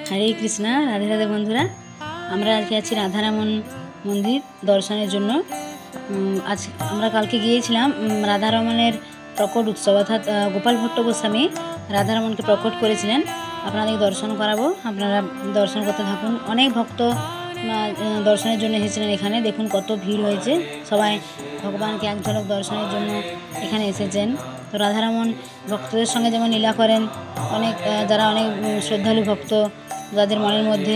হরে কৃষ্ণা, রাধে রাধে বন্ধুরা। আমরা আজকে আছি রাধারমণ মন্দির দর্শনের জন্য। আজ আমরা কালকে গিয়েছিলাম রাধারমণের প্রকট উৎসব, অর্থাৎ গোপাল ভট্ট গোস্বামী রাধারমণকে প্রকট করেছিলেন। আপনাদের দর্শন করাবো, আপনারা দর্শন করতে থাকুন। অনেক ভক্ত দর্শনের জন্য এসেছিলেন এখানে। দেখুন কত ভিড় হয়েছে, সবাই ভগবানকে এক ঝলক দর্শনের জন্য এখানে এসেছেন। তো রাধারমণ ভক্তদের সঙ্গে যেমন লীলা করেন, অনেক যারা অনেক শ্রদ্ধালু ভক্ত, যাদের মনের মধ্যে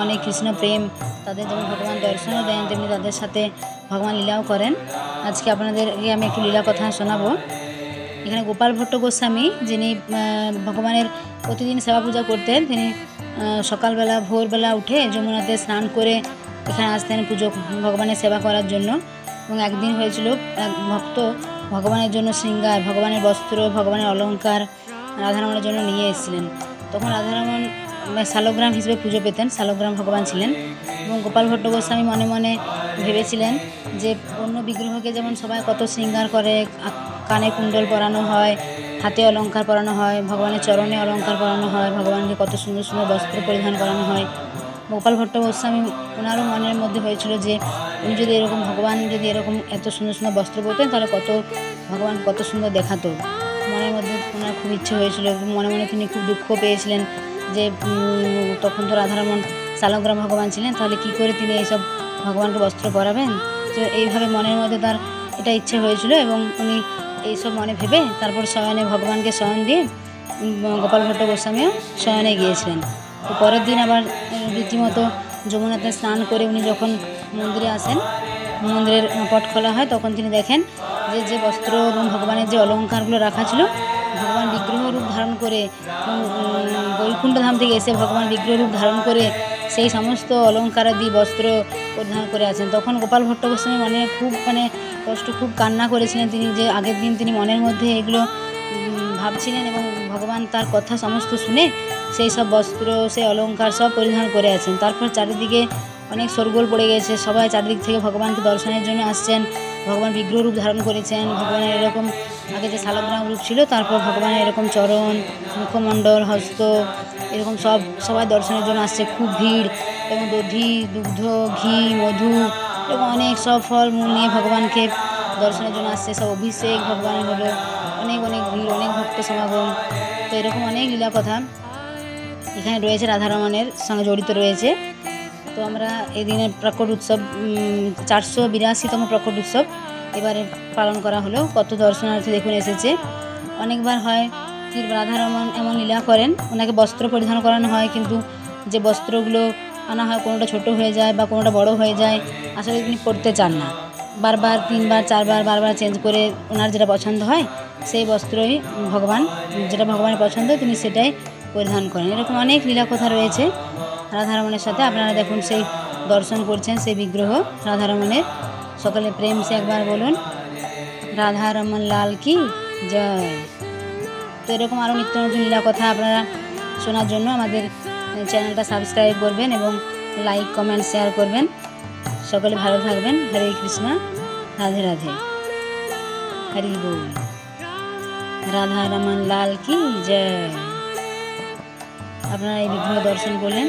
অনেক কৃষ্ণ প্রেম, তাদের যেমন ভগবান দর্শনও দেন, তেমনি তাদের সাথে ভগবান লীলাও করেন। আজকে আপনাদেরকে আমি একটু লীলা কথা শোনাবো। এখানে গোপাল ভট্ট গোস্বামী, যিনি ভগবানের প্রতিদিন সেবা পূজা করতেন, তিনি সকালবেলা ভোরবেলা উঠে যমুনাতে স্নান করে এখানে আসতেন পুজো ভগবানের সেবা করার জন্য। এবং একদিন হয়েছিল, এক ভক্ত ভগবানের জন্য শৃঙ্গার, ভগবানের বস্ত্র, ভগবানের অলঙ্কার রাধারমণের জন্য নিয়ে এসেছিলেন। তখন রাধারমণ শালগ্রাম হিসেবে পুজো পেতেন, শালগ্রাম ভগবান ছিলেন। এবং গোপাল ভট্ট গোস্বামী মনে মনে ভেবেছিলেন যে অন্য বিগ্রহকে যেমন সবাই কত শৃঙ্গার করে, কানে কুণ্ডল পরানো হয়, হাতে অলঙ্কার পরানো হয়, ভগবানের চরণে অলঙ্কার পরানো হয়, ভগবানকে কত সুন্দর সুন্দর বস্ত্র পরিধান করানো হয়। গোপাল ভট্ট গোস্বামী ওনারও মনের মধ্যে হয়েছিল যে উনি যদি এরকম, ভগবান যদি এরকম এত সুন্দর সুন্দর বস্ত্র পরতেন, তাহলে ভগবান কত সুন্দর দেখাতো। মনের মধ্যে ওনার খুব ইচ্ছে হয়েছিল। মনে মনে তিনি খুব দুঃখ পেয়েছিলেন যে তখন তো রাধারমণ শালগ্রাম ভগবান ছিলেন, তাহলে কী করে তিনি এইসব ভগবানকে বস্ত্র পরাবেন। তো এইভাবে মনের মধ্যে তার এটা ইচ্ছে হয়েছিল, এবং উনি এইসব মনে ভেবে তারপর শয়নে ভগবানকে শয়ন দিয়ে গোপাল ভট্ট গোস্বামীও শয়নে গিয়েছিলেন। তো পরের দিন আবার রীতিমতো যমুনাতে স্নান করে উনি যখন মন্দিরে আসেন, মন্দিরের পট খোলা হয়, তখন তিনি দেখেন যে বস্ত্র এবং ভগবানের যে অলঙ্কারগুলো রাখা ছিল, ভগবান বিগ্রহ রূপ ধারণ করে, বৈকুণ্ঠ ধাম থেকে এসে ভগবান বিগ্রহ রূপ ধারণ করে সেই সমস্ত অলঙ্কারাদি বস্ত্র পরিধান করে আছেন। তখন গোপাল ভট্ট গোস্বামী মনে খুব কষ্ট, খুব কান্না করেছিলেন তিনি, যে আগের দিন তিনি মনের মধ্যে এগুলো ভাবছিলেন এবং ভগবান তার কথা সমস্ত শুনে সেই সব বস্ত্র, সেই অলঙ্কার সব পরিধান করে আছেন। তারপর চারিদিকে অনেক শোরগোল পড়ে গেছে, সবাই চারিদিক থেকে ভগবানকে দর্শনের জন্য আসছেন। ভগবান বিগ্রহ রূপ ধারণ করেছেন, ভগবানের এরকম আগে যে শালগ্রাম রূপ ছিল, তারপর ভগবানের এরকম চরণ, মুখমণ্ডল, হস্ত, এরকম সবাই দর্শনের জন্য আসছে। খুব ভিড়, এবং দধি, দুগ্ধ, ঘি, মধু এবং অনেক সব ফল মূল নিয়ে ভগবানকে দর্শনের জন্য আসছে। সব অভিষেক ভগবানের হলো, অনেক অনেক ভিড়, অনেক ভক্ত সমাগম। তো এরকম অনেক লীলা কথা এখানে রয়েছে, রাধারমণের সঙ্গে জড়িত রয়েছে। তো আমরা এই দিনের প্রকট উৎসব, 482তম প্রকট উৎসব এবারে পালন করা হলো। কত দর্শনার্থী দেখুন এসেছে। অনেকবার হয় কি, রাধারমণ এমন লীলা করেন, ওনাকে বস্ত্র পরিধান করানো হয়, কিন্তু যে বস্ত্রগুলো আনা হয় কোনোটা ছোট হয়ে যায় বা কোনোটা বড় হয়ে যায়, আসলে তিনি পরতে চান না। বারবার 3বার 4বার বারবার চেঞ্জ করে ওনার যেটা পছন্দ হয় সেই বস্ত্রই যেটা ভগবানের পছন্দ, তিনি সেটাই পরিধান করেন। এরকম অনেক লীলা কথা রয়েছে রাধারমণের সাথে। আপনারা দেখুন, সেই দর্শন করছেন সেই বিগ্রহ রাধারমণের। সকলে প্রেম সে একবার বলুন, রাধারমণ লাল কি জয়। তো এরকম আরও নিত্য নতুন লীলা কথা আপনারা শোনার জন্য আমাদের চ্যানেলটা সাবস্ক্রাইব করবেন এবং লাইক, কমেন্ট, শেয়ার করবেন। সকলে ভালো থাকবেন। হরে কৃষ্ণ, রাধে রাধে, হরি বল, রাধারমণ লাল কি জয়। আপনারা এই বিগ্রহ দর্শন করলেন।